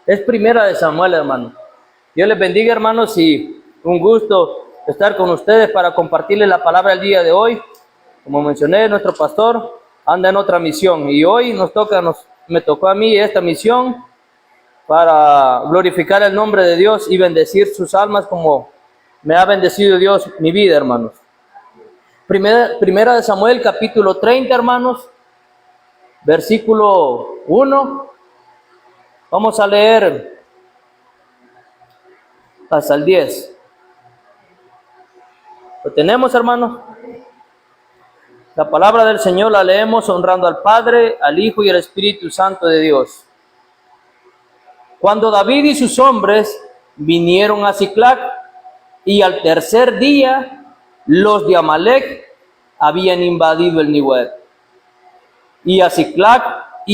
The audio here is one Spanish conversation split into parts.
Es primera de Samuel, hermano. Dios les bendiga, hermanos, y un gusto estar con ustedes para compartirles la palabra el día de hoy. Como mencioné, nuestro pastor anda en otra misión y hoy me tocó a mí esta misión para glorificar el nombre de Dios y bendecir sus almas como me ha bendecido Dios mi vida, hermanos. Primera de Samuel, capítulo 30, hermanos, versículo 1. Vamos a leer hasta el 10. ¿Lo tenemos, hermanos? La palabra del Señor la leemos honrando al Padre, al Hijo y al Espíritu Santo de Dios. Cuando David y sus hombres vinieron a Siclac, y al tercer día los de Amalec habían invadido el Nivel, y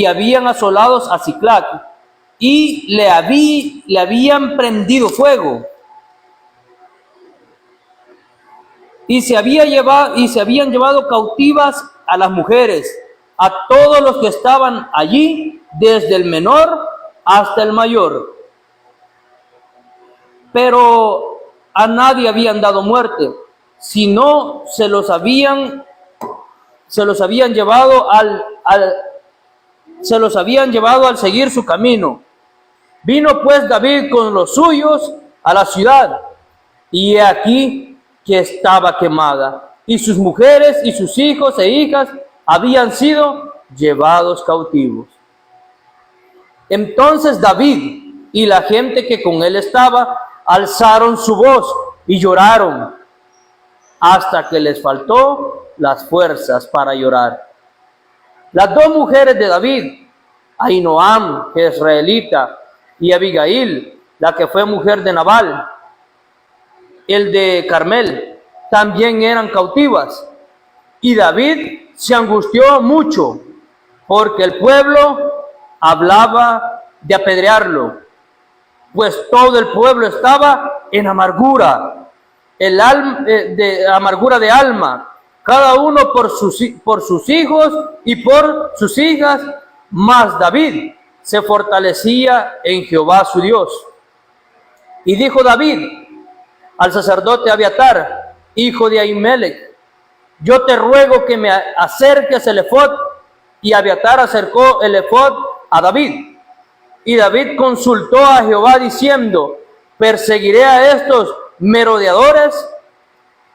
habían asolados a Siclac, y le habían prendido fuego, y se habían llevado cautivas a las mujeres, a todos los que estaban allí, desde el menor hasta el mayor. Pero a nadie habían dado muerte, sino se los habían llevado al seguir su camino. Vino pues David con los suyos a la ciudad, y he aquí que estaba quemada, y sus mujeres y sus hijos e hijas habían sido llevados cautivos. Entonces David y la gente que con él estaba alzaron su voz y lloraron hasta que les faltó las fuerzas para llorar. Las dos mujeres de David, Ahinoam, que es israelita, y Abigail, la que fue mujer de Nabal, el de Carmel, también eran cautivas. Y David se angustió mucho porque el pueblo hablaba de apedrearlo, pues todo el pueblo estaba en amargura, amargura de alma, cada uno por sus hijos y por sus hijas, mas David se fortalecía en Jehová su Dios. Y dijo David al sacerdote Abiatar, hijo de Ahimelech: yo te ruego que me acerques el efod. Y Abiatar acercó el efod a David. Y David consultó a Jehová diciendo: ¿perseguiré a estos merodeadores?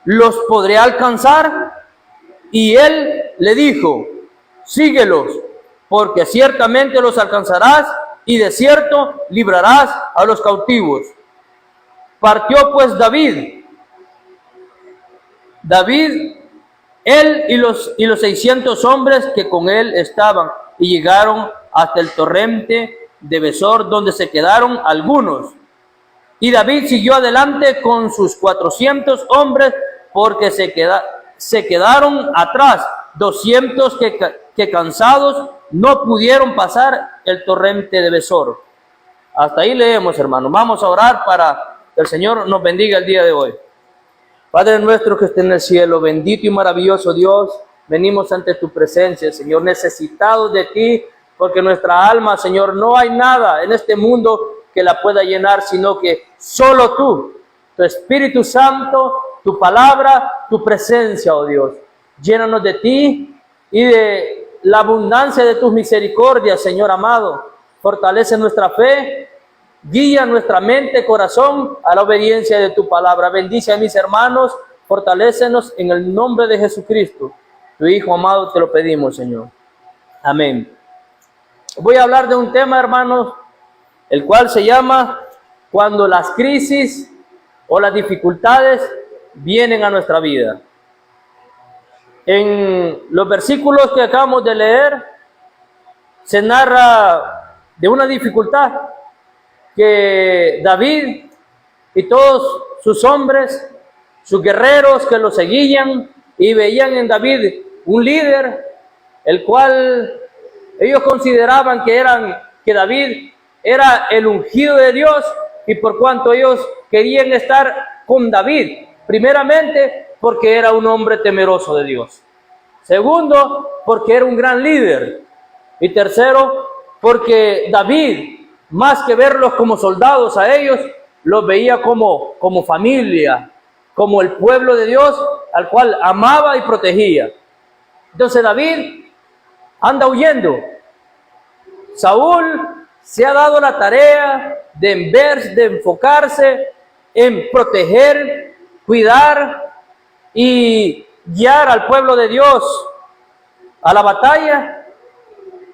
¿Los podré alcanzar? Y él le dijo: síguelos, porque ciertamente los alcanzarás, y de cierto librarás a los cautivos. Partió pues David, él y los 600 hombres que con él estaban, y llegaron hasta el torrente de Besor, donde se quedaron algunos. Y David siguió adelante con sus 400 hombres, porque se quedaron atrás 200 que cansados no pudieron pasar el torrente de Besor. Hasta ahí leemos, hermanos. Vamos a orar para que el Señor nos bendiga el día de hoy. Padre nuestro que está en el cielo, bendito y maravilloso Dios, venimos ante tu presencia, Señor, necesitados de ti, porque nuestra alma, Señor, no hay nada en este mundo que la pueda llenar, sino que solo tú, tu Espíritu Santo, tu palabra, tu presencia, oh Dios. Llénanos de ti y de la abundancia de tus misericordias, Señor amado. Fortalece nuestra fe, guía nuestra mente, corazón, a la obediencia de tu palabra. Bendice a mis hermanos, fortalécenos en el nombre de Jesucristo, tu Hijo amado, te lo pedimos, Señor. Amén. Voy a hablar de un tema, hermanos, el cual se llama cuando las crisis o las dificultades vienen a nuestra vida. En los versículos que acabamos de leer, se narra de una dificultad que David y todos sus hombres, sus guerreros que lo seguían y veían en David un líder, el cual ellos consideraban que David era el ungido de Dios, y por cuanto ellos querían estar con David, primeramente porque era un hombre temeroso de Dios, segundo porque era un gran líder, y tercero porque David más que verlos como soldados a ellos, los veía como familia, como el pueblo de Dios al cual amaba y protegía. Entonces David anda huyendo. Saúl se ha dado la tarea de enfocarse en proteger, cuidar y guiar al pueblo de Dios a la batalla.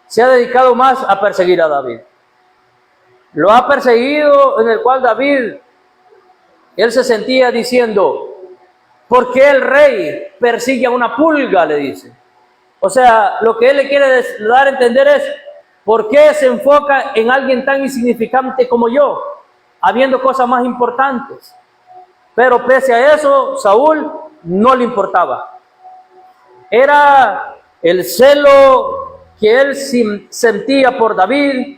Se ha dedicado más a perseguir a David. Lo ha perseguido, en el cual David, él se sentía diciendo, ¿por qué el rey persigue a una pulga?, le dice. O sea, lo que él le quiere dar a entender es, ¿por qué se enfoca en alguien tan insignificante como yo, habiendo cosas más importantes? Pero pese a eso, Saúl no le importaba. Era el celo que él sentía por David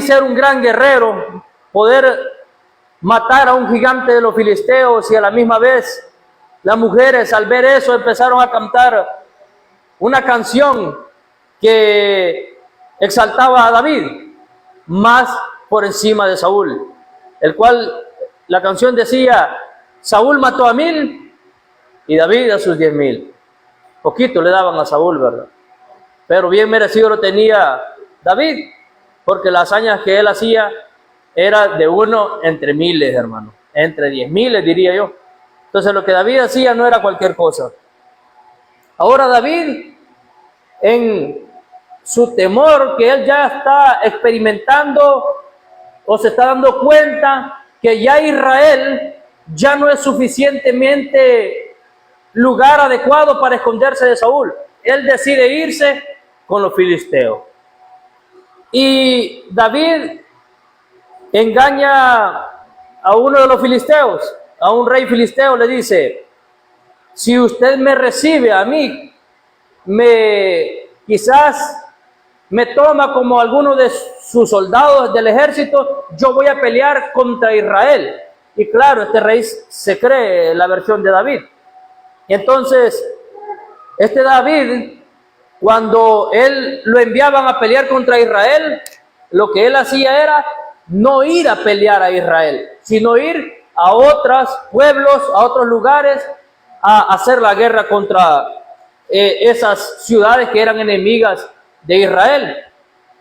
ser un gran guerrero, poder matar a un gigante de los filisteos, y a la misma vez las mujeres al ver eso empezaron a cantar una canción que exaltaba a David más por encima de Saúl, el cual la canción decía: Saúl mató a 1000 y David a sus 10,000. Poquito le daban a Saúl, ¿verdad? Pero bien merecido lo tenía David, porque las hazañas que él hacía era de uno entre miles, hermano, entre 10,000, diría yo. Entonces lo que David hacía no era cualquier cosa. Ahora David, en su temor, que él ya está experimentando o se está dando cuenta que ya Israel ya no es suficientemente lugar adecuado para esconderse de Saúl, él decide irse con los filisteos. Y David engaña a uno de los filisteos, a un rey filisteo, le dice: si usted me recibe a mí, quizás me toma como alguno de sus soldados del ejército, yo voy a pelear contra Israel. Y claro, este rey se cree la versión de David. Y entonces, este David, cuando él lo enviaban a pelear contra Israel, lo que él hacía era no ir a pelear a Israel, sino ir a otros pueblos, a otros lugares, a hacer la guerra contra esas ciudades que eran enemigas de Israel.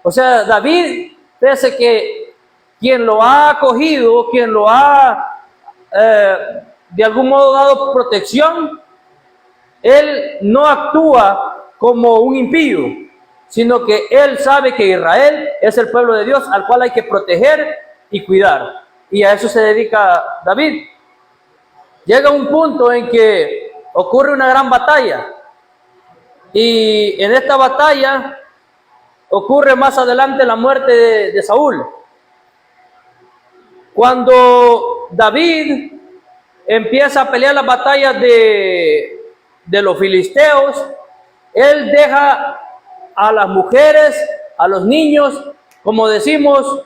O sea, David, pese que quien lo ha acogido, quien lo ha de algún modo dado protección, él no actúa como un impío, sino que él sabe que Israel es el pueblo de Dios al cual hay que proteger y cuidar. Y a eso se dedica David. Llega un punto en que ocurre una gran batalla. Y en esta batalla ocurre más adelante la muerte de Saúl. Cuando David empieza a pelear las batallas de los filisteos, él deja a las mujeres, a los niños, como decimos,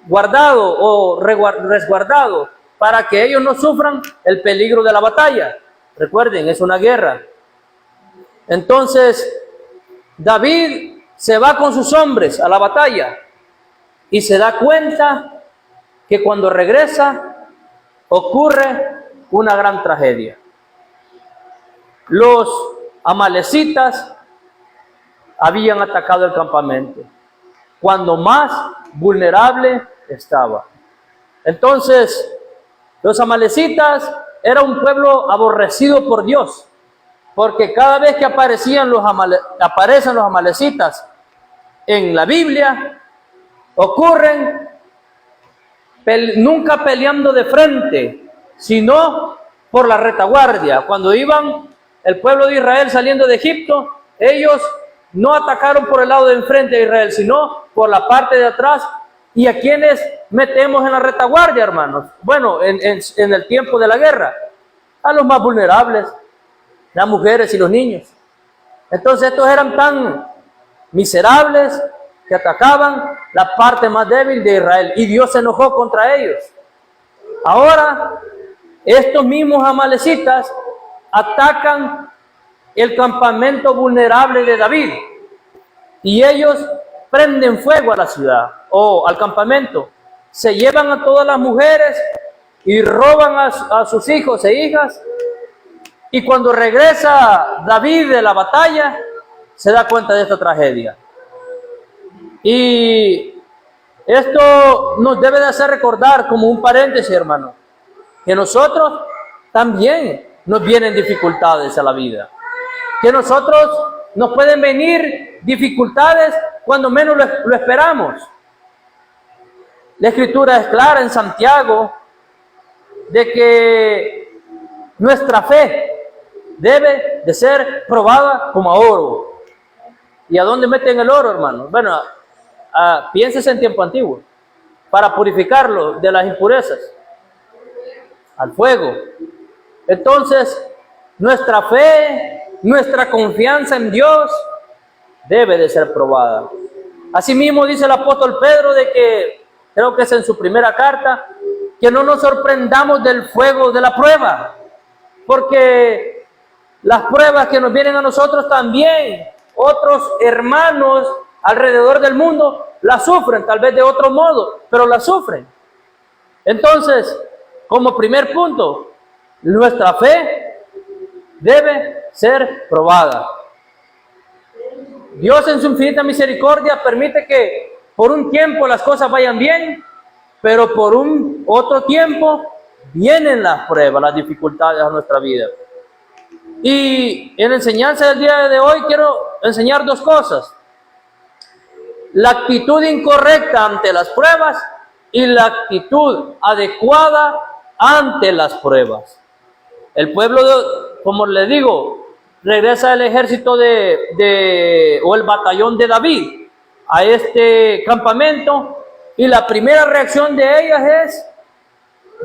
guardado o resguardado, para que ellos no sufran el peligro de la batalla. Recuerden, es una guerra. Entonces, David se va con sus hombres a la batalla y se da cuenta que cuando regresa ocurre una gran tragedia. Los amalecitas habían atacado el campamento cuando más vulnerable estaba. Entonces, los amalecitas era un pueblo aborrecido por Dios, porque cada vez que aparecen los amalecitas en la Biblia, ocurren nunca peleando de frente, sino por la retaguardia. Cuando iban el pueblo de Israel saliendo de Egipto, ellos no atacaron por el lado de enfrente de Israel, sino por la parte de atrás. ¿Y a quiénes metemos en la retaguardia, hermanos? Bueno, en el tiempo de la guerra, a los más vulnerables, las mujeres y los niños. Entonces estos eran tan miserables que atacaban la parte más débil de Israel, y Dios se enojó contra ellos. Ahora, estos mismos amalecitas atacan el campamento vulnerable de David, y ellos prenden fuego a la ciudad o al campamento. Se llevan a todas las mujeres y roban a sus hijos e hijas. Y cuando regresa David de la batalla, se da cuenta de esta tragedia. Y esto nos debe de hacer recordar, como un paréntesis, hermano, que nosotros también nos vienen dificultades a la vida. Que nosotros nos pueden venir dificultades cuando menos lo esperamos. La Escritura es clara en Santiago de que nuestra fe debe de ser probada como a oro. ¿Y a dónde meten el oro, hermano? Bueno, pienses en tiempo antiguo, para purificarlo de las impurezas, al fuego. Entonces, nuestra fe, nuestra confianza en Dios debe de ser probada. Asimismo dice el apóstol Pedro de que, creo que es en su primera carta, que no nos sorprendamos del fuego de la prueba, porque las pruebas que nos vienen a nosotros también, otros hermanos alrededor del mundo las sufren, tal vez de otro modo, pero las sufren. Entonces, como primer punto, nuestra fe debe ser probada. Dios en su infinita misericordia permite que por un tiempo las cosas vayan bien, pero por un otro tiempo vienen las pruebas, las dificultades a nuestra vida. Y en la enseñanza del día de hoy quiero enseñar dos cosas: la actitud incorrecta ante las pruebas y la actitud adecuada ante las pruebas. El pueblo, como le digo, regresa el ejército o el batallón de David a este campamento, y la primera reacción de ellas es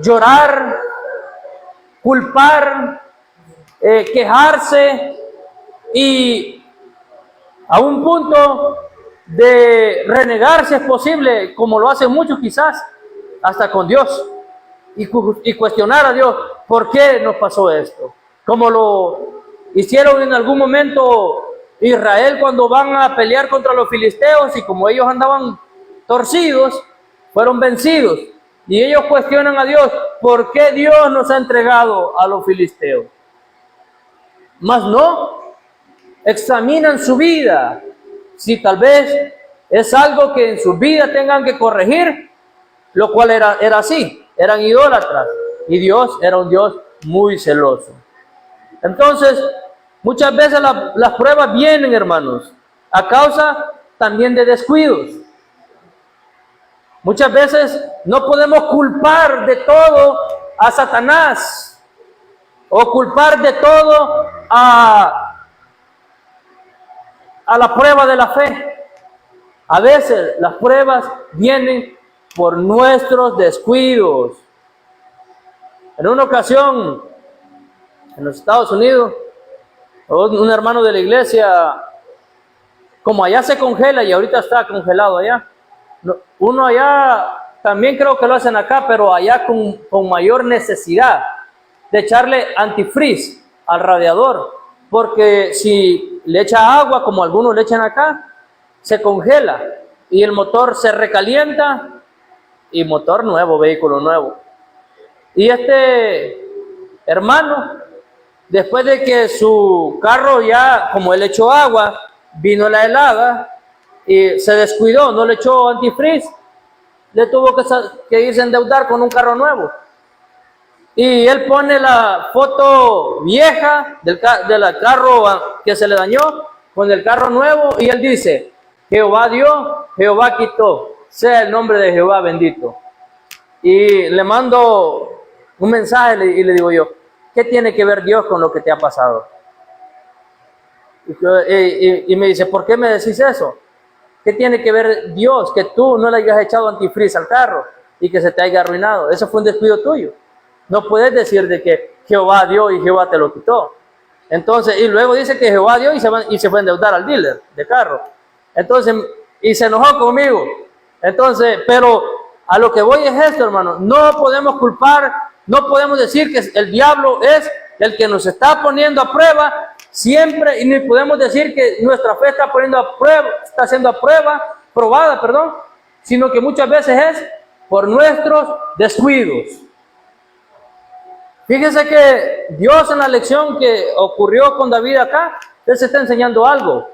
llorar, culpar, quejarse, y a un punto de renegar, si es posible, como lo hacen muchos quizás, hasta con Dios, y cuestionar a Dios, ¿por qué nos pasó esto? Como lo hicieron en algún momento Israel cuando van a pelear contra los filisteos, y como ellos andaban torcidos, fueron vencidos, y ellos cuestionan a Dios, ¿por qué Dios nos ha entregado a los filisteos? Mas no examinan su vida, si tal vez es algo que en su vida tengan que corregir, lo cual era así, eran idólatras, y Dios era un Dios muy celoso. Entonces, muchas veces las pruebas vienen, hermanos, a causa también de descuidos. Muchas veces no podemos culpar de todo a Satanás, o culpar de todo a la prueba de la fe. A veces las pruebas vienen por nuestros descuidos. En una ocasión, en los Estados Unidos, un hermano de la iglesia, como allá se congela y ahorita está congelado allá, uno allá, también creo que lo hacen acá, pero allá con mayor necesidad de echarle antifreeze al radiador, porque si le echa agua, como algunos le echan acá, se congela y el motor se recalienta, y motor nuevo, vehículo nuevo. Y este hermano, después de que su carro ya, como él echó agua, vino la helada y se descuidó, no le echó antifreeze, le tuvo que irse a endeudar con un carro nuevo. Y él pone la foto vieja del carro que se le dañó con el carro nuevo, y él dice: Jehová dio, Jehová quitó, sea el nombre de Jehová bendito. Y le mando un mensaje y le digo yo: ¿qué tiene que ver Dios con lo que te ha pasado? Y me dice: ¿por qué me decís eso? ¿Qué tiene que ver Dios que tú no le hayas echado antifreeze al carro y que se te haya arruinado? Eso fue un descuido tuyo. No puedes decir de que Jehová dio y Jehová te lo quitó. Entonces, y luego dice que Jehová dio y se fue a endeudar al dealer de carro. Entonces, y se enojó conmigo. Entonces, pero a lo que voy es esto, hermano: no podemos culpar, no podemos decir que el diablo es el que nos está poniendo a prueba siempre, y ni podemos decir que nuestra fe está siendo a prueba probada, perdón, sino que muchas veces es por nuestros descuidos. Fíjese que Dios en la lección que ocurrió con David acá, Él se está enseñando algo.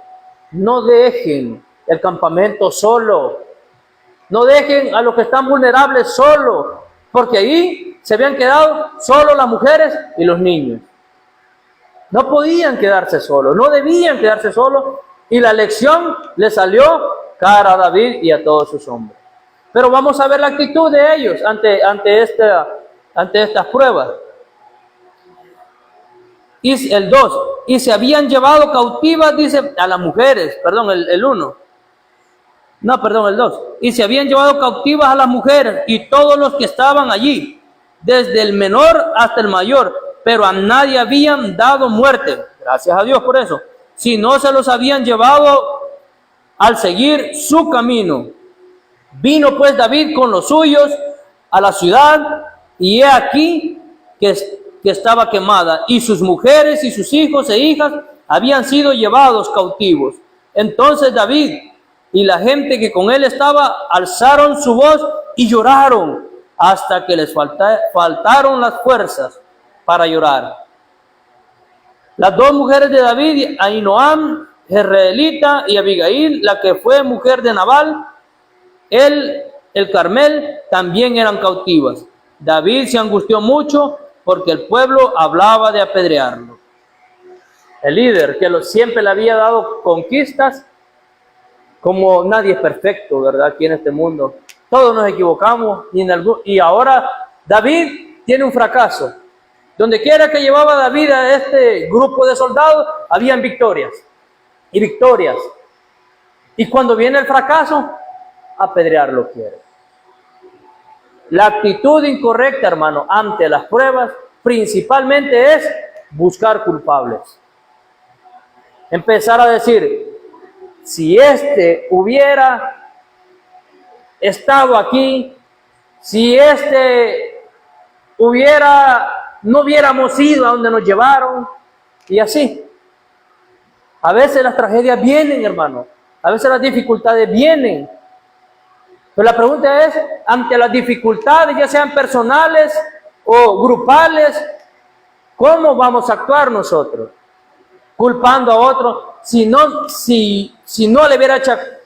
No dejen el campamento solo. No dejen a los que están vulnerables solo, porque ahí se habían quedado solo las mujeres y los niños. No podían quedarse solos, no debían quedarse solos, y la lección le salió cara a David y a todos sus hombres. Pero vamos a ver la actitud de ellos ante estas pruebas. Y el 2, y se habían llevado cautivas, dice, a las mujeres, perdón, el 1. No, perdón, el 2. Y se habían llevado cautivas a las mujeres y todos los que estaban allí, desde el menor hasta el mayor, pero a nadie habían dado muerte. Gracias a Dios por eso. Si no se los habían llevado al seguir su camino. Vino pues David con los suyos a la ciudad, y he aquí que estaba quemada, y sus mujeres y sus hijos e hijas habían sido llevados cautivos. Entonces David y la gente que con él estaba alzaron su voz y lloraron hasta que les faltaron las fuerzas para llorar. Las dos mujeres de David, Ahinoam, Jezreelita, y Abigail, la que fue mujer de Nabal, el Carmel, también eran cautivas. David se angustió mucho porque el pueblo hablaba de apedrearlo. El líder que siempre le había dado conquistas, como nadie es perfecto, ¿verdad? Aquí en este mundo todos nos equivocamos, y ahora David tiene un fracaso. Donde quiera que llevaba David a este grupo de soldados, habían victorias y victorias. Y cuando viene el fracaso, apedrearlo quiere. La actitud incorrecta, hermano, ante las pruebas, principalmente es buscar culpables. Empezar a decir, si este hubiera estado aquí, si no hubiéramos ido a donde nos llevaron, y así. A veces las tragedias vienen, hermano, a veces las dificultades vienen. Pero la pregunta es, ante las dificultades, ya sean personales o grupales, ¿cómo vamos a actuar nosotros? Culpando a otros, si no le hubiera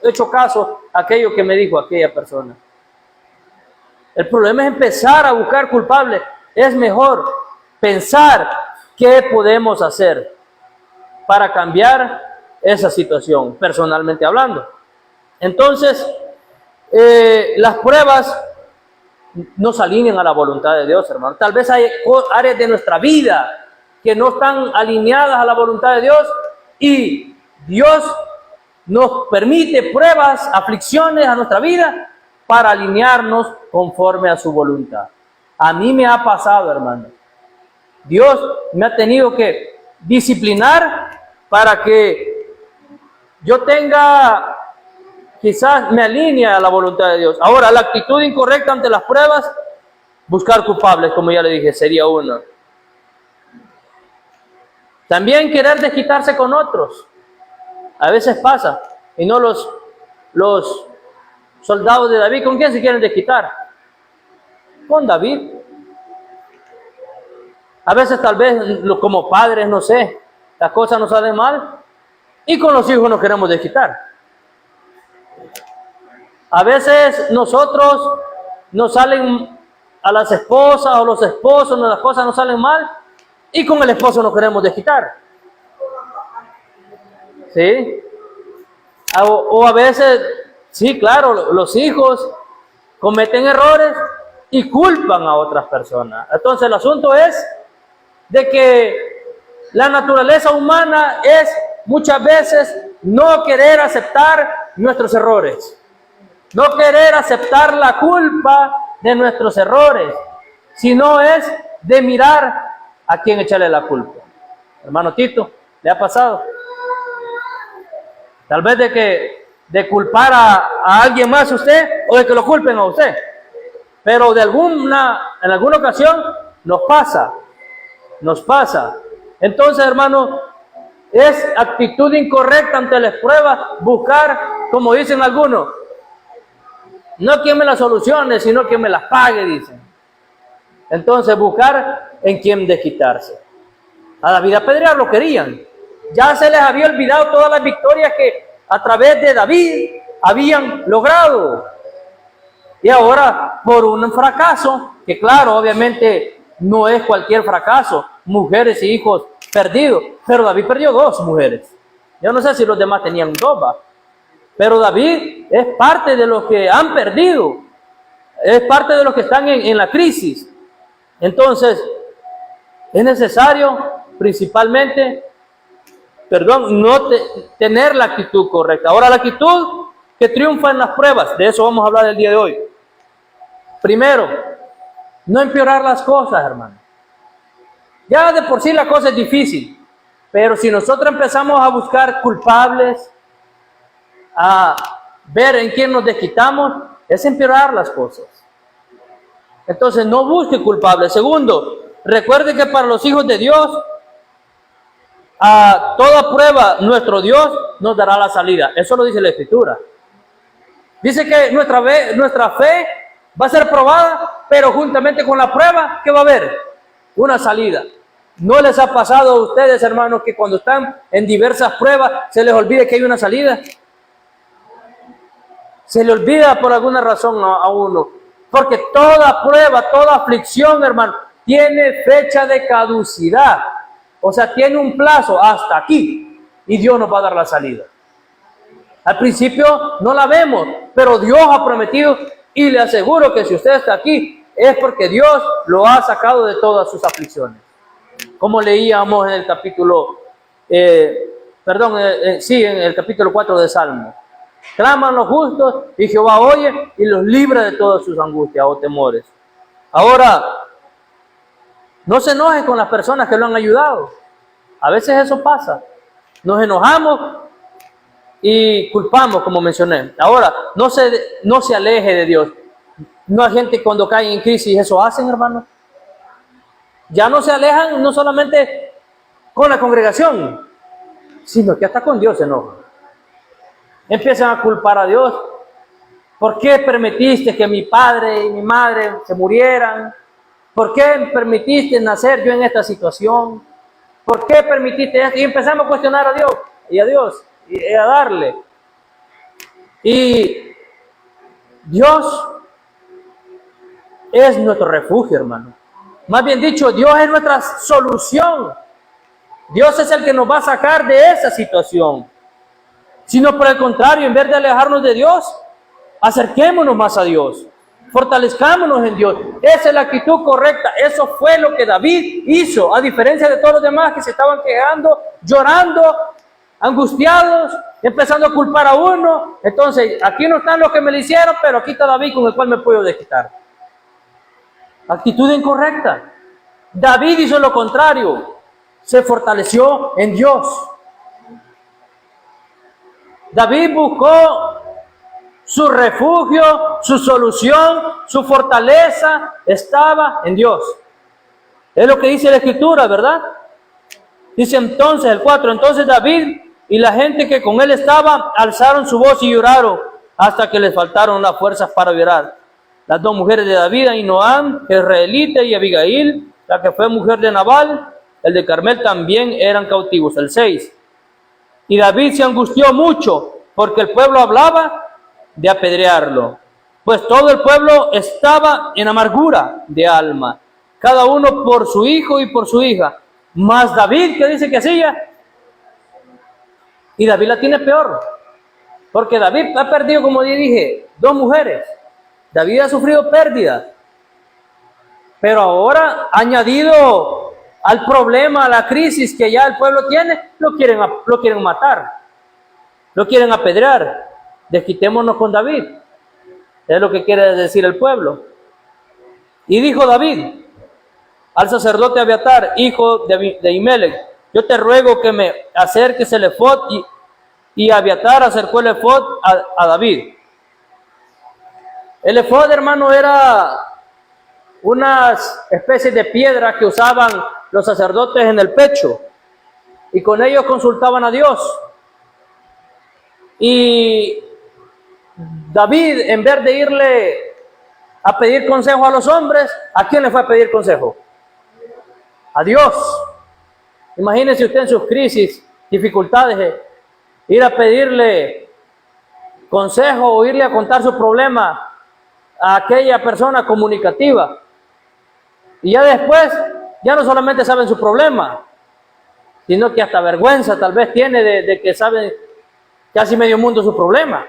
hecho caso a aquello que me dijo aquella persona. El problema es empezar a buscar culpables. Es mejor pensar qué podemos hacer para cambiar esa situación, personalmente hablando. Entonces, las pruebas nos alinean a la voluntad de Dios, hermano. Tal vez hay áreas de nuestra vida que no están alineadas a la voluntad de Dios, y Dios nos permite pruebas, aflicciones a nuestra vida para alinearnos conforme a su voluntad. A mí me ha pasado, hermano. Dios me ha tenido que disciplinar para que yo quizás me alinee a la voluntad de Dios. Ahora, la actitud incorrecta ante las pruebas, buscar culpables, como ya le dije, sería una. También querer desquitarse con otros. A veces pasa. Y no los soldados de David, ¿con quién se quieren desquitar? Con David. A veces tal vez como padres, no sé, las cosas nos salen mal y con los hijos nos queremos desquitar. A veces nosotros nos salen a las esposas o los esposos, las cosas nos salen mal y con el esposo nos queremos desquitar. ¿Sí? O a veces, sí, claro, los hijos cometen errores y culpan a otras personas. Entonces el asunto es de que la naturaleza humana es muchas veces no querer aceptar nuestros errores, no querer aceptar la culpa de nuestros errores, sino es de mirar a quién echarle la culpa. Hermano Tito, ¿le ha pasado? Tal vez de culpar a alguien más a usted, o de que lo culpen a usted. Pero en alguna ocasión nos pasa. Entonces, hermano, es actitud incorrecta ante las pruebas buscar, como dicen algunos, No quien me las solucione, sino quien me las pague, dicen. Entonces buscar en quién desquitarse. A David apedrear lo querían. Ya se les había olvidado todas las victorias que a través de David habían logrado. Y ahora, por un fracaso, que claro, obviamente no es cualquier fracaso, mujeres y hijos perdidos, pero David perdió 2 mujeres. Yo no sé si los demás tenían 2, pero David es parte de los que han perdido, es parte de los que están en la crisis. Entonces, es necesario principalmente, no tener la actitud correcta. Ahora, la actitud que triunfa en las pruebas, de eso vamos a hablar el día de hoy. Primero, no empeorar las cosas, hermano. Ya de por sí la cosa es difícil, pero si nosotros empezamos a buscar culpables, a ver en quién nos desquitamos, es empeorar las cosas. Entonces, no busque culpables. Segundo, recuerde que para los hijos de Dios, a toda prueba, nuestro Dios nos dará la salida. Eso lo dice la Escritura. Dice que nuestra fe va a ser probada, pero juntamente con la prueba, ¿qué va a haber? Una salida. ¿No les ha pasado a ustedes, hermanos, que cuando están en diversas pruebas se les olvide que hay una salida? Se le olvida por alguna razón a uno. Porque toda prueba, toda aflicción, hermano, tiene fecha de caducidad. O sea, tiene un plazo hasta aquí. Y Dios nos va a dar la salida. Al principio no la vemos, pero Dios ha prometido, y le aseguro que si usted está aquí, es porque Dios lo ha sacado de todas sus aflicciones. Como leíamos en el capítulo, en el capítulo 4 de Salmo. Claman los justos y Jehová oye y los libra de todas sus angustias o temores. Ahora, no se enojen con las personas que lo han ayudado. A veces eso pasa. Nos enojamos y culpamos, como mencioné. Ahora, no se aleje de Dios. No hay gente cuando cae en crisis, eso hacen, hermano. Ya no se alejan no solamente con la congregación, sino que hasta con Dios se enojan. Empiezan a culpar a Dios. ¿Por qué permitiste que mi padre y mi madre se murieran? ¿Por qué permitiste nacer yo en esta situación? ¿Por qué permitiste esto? Y empezamos a cuestionar a Dios y a Dios y a darle. Y Dios es nuestro refugio, hermano. Más bien dicho, Dios es nuestra solución. Dios es el que nos va a sacar de esa situación. Sino por el contrario, en vez de alejarnos de Dios, acerquémonos más a Dios. Fortalezcámonos en Dios. Esa es la actitud correcta. Eso fue lo que David hizo, a diferencia de todos los demás que se estaban quejando, llorando, angustiados, empezando a culpar a uno. Entonces, aquí no están los que me lo hicieron, pero aquí está David con el cual me puedo desquitar. Actitud incorrecta. David hizo lo contrario. Se fortaleció en Dios. David buscó su refugio, su solución, su fortaleza estaba en Dios. Es lo que dice la Escritura, ¿verdad? Dice entonces el 4, entonces David y la gente que con él estaba alzaron su voz y lloraron hasta que les faltaron las fuerzas para llorar. Las 2 mujeres de David, Ahinoam, israelita, y Abigail, la que fue mujer de Nabal, el de Carmel, también eran cautivos. El 6. Y David se angustió mucho porque el pueblo hablaba de apedrearlo, pues todo el pueblo estaba en amargura de alma, cada uno por su hijo y por su hija. Mas David, ¿qué dice que hacía? Y David la tiene peor, porque David ha perdido, como ya dije, 2 mujeres. David ha sufrido pérdidas, pero ahora añadido al problema, a la crisis que ya el pueblo tiene, lo quieren matar, lo quieren apedrear. Desquitémonos con David, es lo que quiere decir el pueblo. Y dijo David al sacerdote Abiatar, hijo de Ahimelech: yo te ruego que me acerques el efod. Y Abiatar acercó el efod a David. El efod, hermano, era unas especies de piedra que usaban los sacerdotes en el pecho, y con ellos consultaban a Dios. Y David, en vez de irle a pedir consejo a los hombres, ¿a quién le fue a pedir consejo? A Dios. Imagínese usted en sus crisis, dificultades, ir a pedirle consejo o irle a contar su problema a aquella persona comunicativa. Y ya después, ya no solamente saben su problema, sino que hasta vergüenza tal vez tiene de que saben casi medio mundo su problema.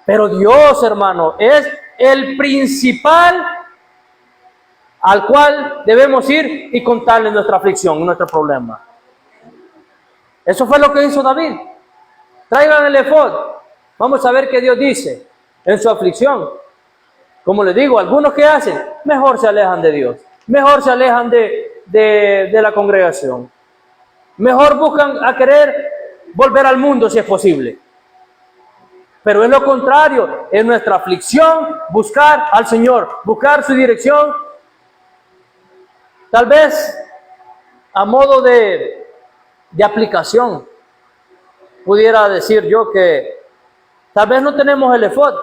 Pero Dios, hermano, es el principal al cual debemos ir y contarle nuestra aflicción, nuestro problema. Eso fue lo que hizo David. Traigan el efod. Vamos a ver qué Dios dice en su aflicción. Como les digo, algunos que hacen, mejor se alejan de Dios, mejor se alejan de la congregación, mejor buscan a querer volver al mundo si es posible. Pero es lo contrario, en nuestra aflicción, buscar al Señor, buscar su dirección. Tal vez a modo de aplicación, pudiera decir yo que tal vez no tenemos el efod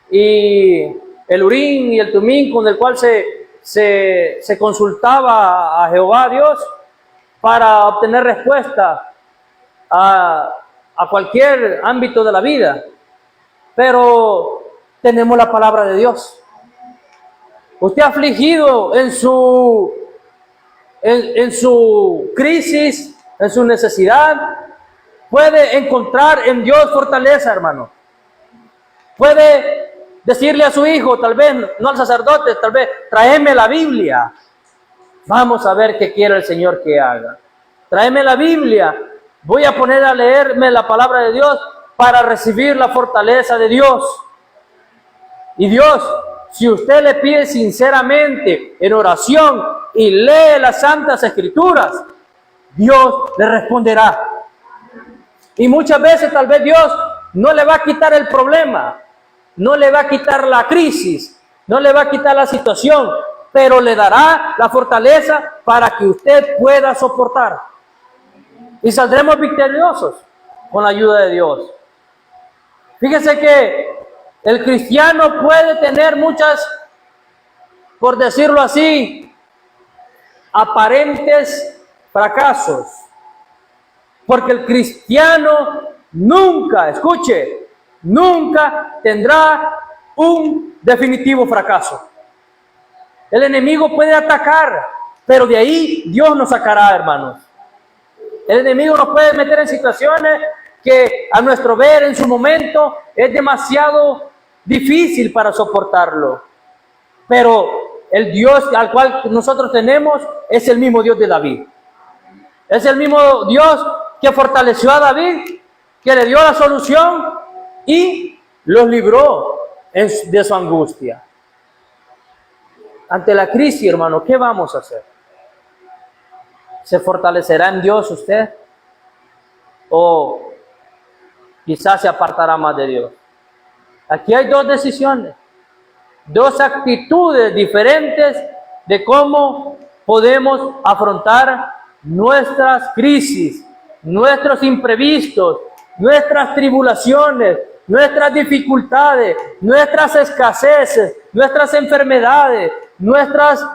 y el urín y el tumín con el cual se consultaba a Jehová Dios para obtener respuesta a cualquier ámbito de la vida, pero tenemos la palabra de Dios. Usted afligido en su crisis, en su necesidad, puede encontrar en Dios fortaleza, hermano. Puede decirle a su hijo, tal vez, no al sacerdote, tal vez, tráeme la Biblia. Vamos a ver qué quiere el Señor que haga. Tráeme la Biblia. Voy a poner a leerme la palabra de Dios para recibir la fortaleza de Dios. Y Dios, si usted le pide sinceramente en oración y lee las Santas Escrituras, Dios le responderá. Y muchas veces tal vez Dios no le va a quitar el problema, no le va a quitar la crisis, no le va a quitar la situación, pero le dará la fortaleza para que usted pueda soportar. Y saldremos victoriosos con la ayuda de Dios. Fíjese que el cristiano puede tener muchas, por decirlo así, aparentes fracasos. Porque el cristiano nunca, escuche, nunca tendrá un definitivo fracaso. El enemigo puede atacar, pero de ahí Dios nos sacará, hermanos. El enemigo nos puede meter en situaciones que a nuestro ver en su momento es demasiado difícil para soportarlo. Pero el Dios al cual nosotros tenemos es el mismo Dios de David. Es el mismo Dios que fortaleció a David, que le dio la solución y los libró de su angustia. Ante la crisis, hermano, ¿qué vamos a hacer? ¿Se fortalecerá en Dios usted? ¿O quizás se apartará más de Dios? Aquí hay dos decisiones, dos actitudes diferentes de cómo podemos afrontar nuestras crisis, nuestros imprevistos, nuestras tribulaciones, nuestras dificultades, nuestras escaseces, nuestras enfermedades, nuestras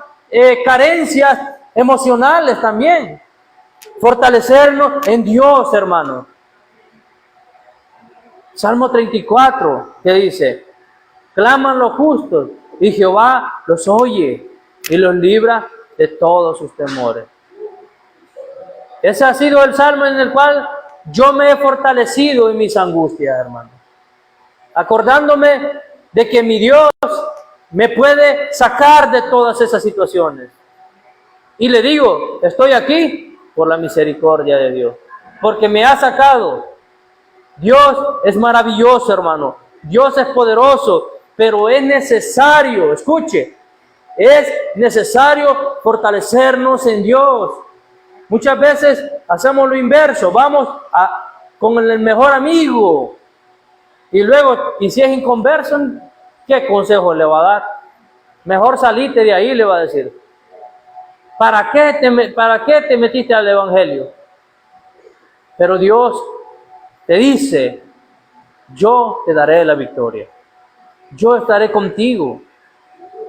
carencias emocionales también. Fortalecernos en Dios, hermano. Salmo 34, que dice: claman los justos y Jehová los oye y los libra de todos sus temores. Ese ha sido el salmo en el cual yo me he fortalecido en mis angustias, hermano. Acordándome de que mi Dios me puede sacar de todas esas situaciones. Y le digo, estoy aquí por la misericordia de Dios, porque me ha sacado. Dios es maravilloso, hermano. Dios es poderoso, pero es necesario, escuche, es necesario fortalecernos en Dios. Muchas veces hacemos lo inverso, vamos con el mejor amigo y luego, y si es inconverso, ¿qué consejo le va a dar? Mejor salite de ahí, le va a decir. ¿Para qué te metiste al evangelio? Pero Dios te dice, yo te daré la victoria. Yo estaré contigo.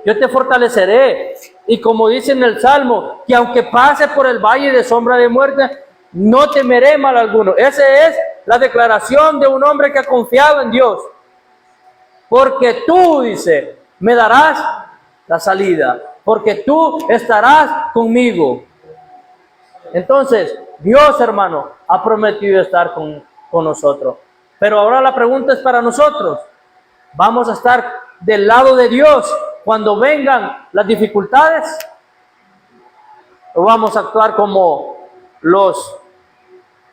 Yo te fortaleceré. Y como dice en el Salmo, que aunque pase por el valle de sombra de muerte, no temeré mal alguno. Esa es la declaración de un hombre que ha confiado en Dios. Porque tú, dice, me darás la salida. Porque tú estarás conmigo. Entonces, Dios, hermano, ha prometido estar con nosotros. Pero ahora la pregunta es para nosotros. ¿Vamos a estar del lado de Dios cuando vengan las dificultades? ¿O vamos a actuar como los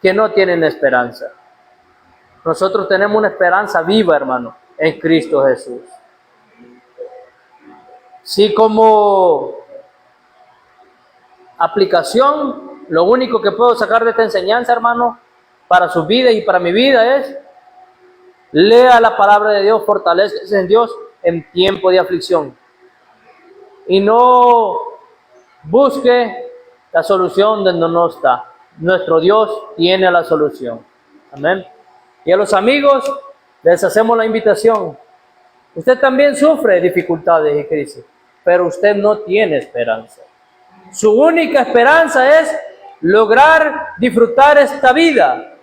que no tienen esperanza? Nosotros tenemos una esperanza viva, hermano, en Cristo Jesús. Sí, como aplicación, lo único que puedo sacar de esta enseñanza, hermano, para su vida y para mi vida es: lea la palabra de Dios, fortalece en Dios en tiempo de aflicción. Y no busque la solución donde no está. Nuestro Dios tiene la solución. Amén. Y a los amigos les hacemos la invitación. Usted también sufre dificultades y crisis, pero usted no tiene esperanza. Su única esperanza es lograr disfrutar esta vida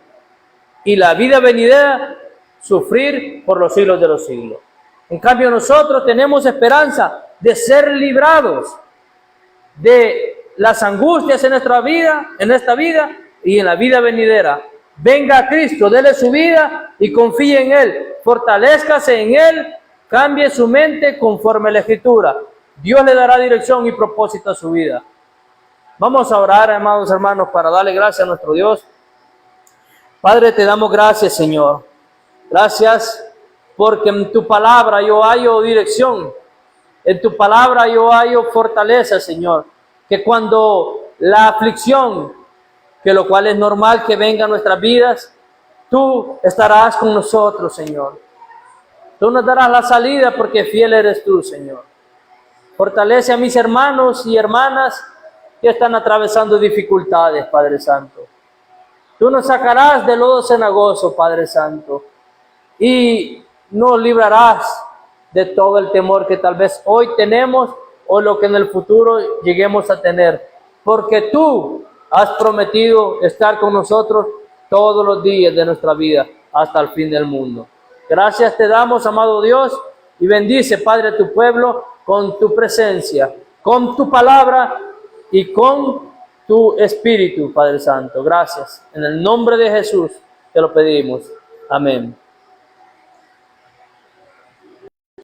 y la vida venidera, sufrir por los siglos de los siglos. En cambio, nosotros tenemos esperanza de ser librados de las angustias en nuestra vida, en esta vida y en la vida venidera. Venga a Cristo, dele su vida y confíe en Él. Fortalézcase en Él, cambie su mente conforme a la Escritura. Dios le dará dirección y propósito a su vida. Vamos a orar, amados hermanos, para darle gracias a nuestro Dios. Padre, te damos gracias, Señor. Gracias porque en tu palabra yo hallo dirección. En tu palabra yo hallo fortaleza, Señor. Que cuando la aflicción, que lo cual es normal que venga a nuestras vidas, tú estarás con nosotros, Señor. Tú nos darás la salida porque fiel eres tú, Señor. Fortalece a mis hermanos y hermanas que están atravesando dificultades, Padre Santo. Tú nos sacarás del lodo cenagoso, Padre Santo, y nos librarás de todo el temor que tal vez hoy tenemos o lo que en el futuro lleguemos a tener, porque tú has prometido estar con nosotros todos los días de nuestra vida hasta el fin del mundo. Gracias te damos, amado Dios, y bendice, Padre, a tu pueblo con tu presencia, con tu palabra y con tu Espíritu, Padre Santo. Gracias. En el nombre de Jesús te lo pedimos. Amén.